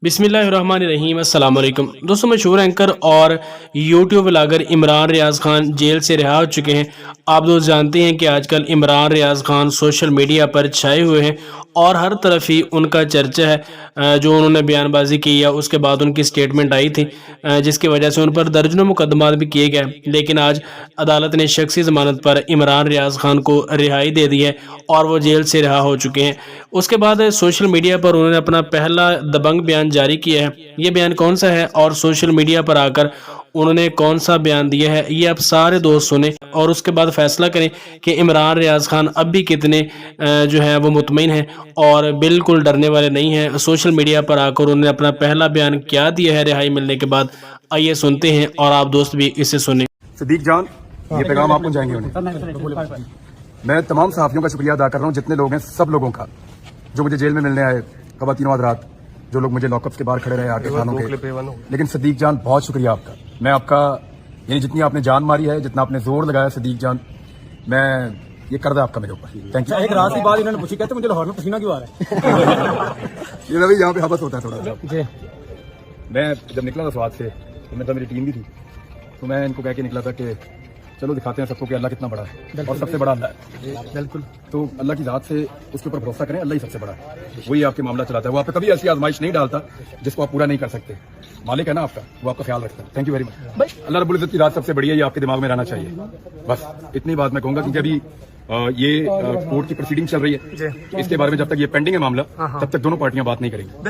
बिस्मिल्लाहिर्रहमानिर्रहीम। अस्सलाम वालेकुम दोस्तों, मशहूर एंकर और यूट्यूब व्लॉगर इमरान रियाज़ खान जेल से रिहा हो चुके हैं। आप दोस्त जानते हैं कि आजकल इमरान रियाज़ खान सोशल मीडिया पर छाए हुए हैं और हर तरफ ही उनका चर्चा है। जो उन्होंने बयानबाजी की या उसके बाद उनकी स्टेटमेंट आई थी, जिसकी वजह से उन पर दर्जनों मुकदमात भी किए गए, लेकिन आज अदालत ने शख्सी ज़मानत पर इमरान रियाज़ खान को रिहाई दे दी है और वो जेल से रिहा हो चुके हैं। उसके बाद सोशल मीडिया पर उन्होंने अपना पहला दबंग बयान जारी किया है। ये बयान कौन सा है और सोशल मीडिया पर आकर उन्होंने कौन सा बयान दिया है, ये आप सारे दोस्त सुने और उसके बाद फैसला करें कि इमरान रियाज़ खान अब भी कितने जो है वो मुतमईन हैं और बिल्कुल डरने वाले नहीं हैं। सोशल मीडिया पर आकर उन्होंने अपना पहला बयान क्या दिया है रिहाई मिलने के बाद, आइए सुनते हैं और आप दोस्त भी इसे सुने। सदीक जान, ये पैगाम आप पहुंचाएंगे उन्हें। मैं तमाम सहाफियों का शुक्रिया अदा कर रहा हूँ, जितने लोग हैं सब लोगों का, जो मुझे जेल में मिलने आए, ख़वातीन हज़रात, जो लोग मुझे लॉकअप्स के बाहर खड़े रहे आके थानों के। लेकिन सदीक जान, बहुत शुक्रिया आपका। मैं आपका यानी जितनी आपने जान मारी है, जितना आपने जोर लगाया सदीक जान, मैं ये कर्ज आपका मेरे ऊपर। Thank you. एक रात की बात इन्होंने पूछी, कहते मुझे लाहौर में पसीना क्यों आ रहा है। ये रवि यहाँ पे हबस होता है थोड़ा सा। मैं जब निकला था स्वाद से, तो मेरी टीम भी थी, तो मैं इनको कह के निकला था कि चलो दिखाते हैं सबको कि अल्लाह कितना बड़ा है और सबसे बड़ा अल्लाह है। बिल्कुल। तो अल्लाह की जात से उसके ऊपर भरोसा करें, अल्लाह ही सबसे बड़ा है, वही आपके मामला चलाता है। वो आप पे कभी ऐसी आजमाइश नहीं डालता जिसको आप पूरा नहीं कर सकते। मालिक है ना आपका, वो आपका ख्याल रखता है। Thank you very much. अल्लाह रब्बुल इज्जत की जात सबसे बड़ी है, ये आपके दिमाग में रहना चाहिए। बस इतनी बात मैं कहूंगा, क्योंकि अभी ये कोर्ट की प्रोसीडिंग चल रही है, इसके बारे में जब तक ये पेंडिंग है मामला, तब तक दोनों पार्टियां बात नहीं करेंगी।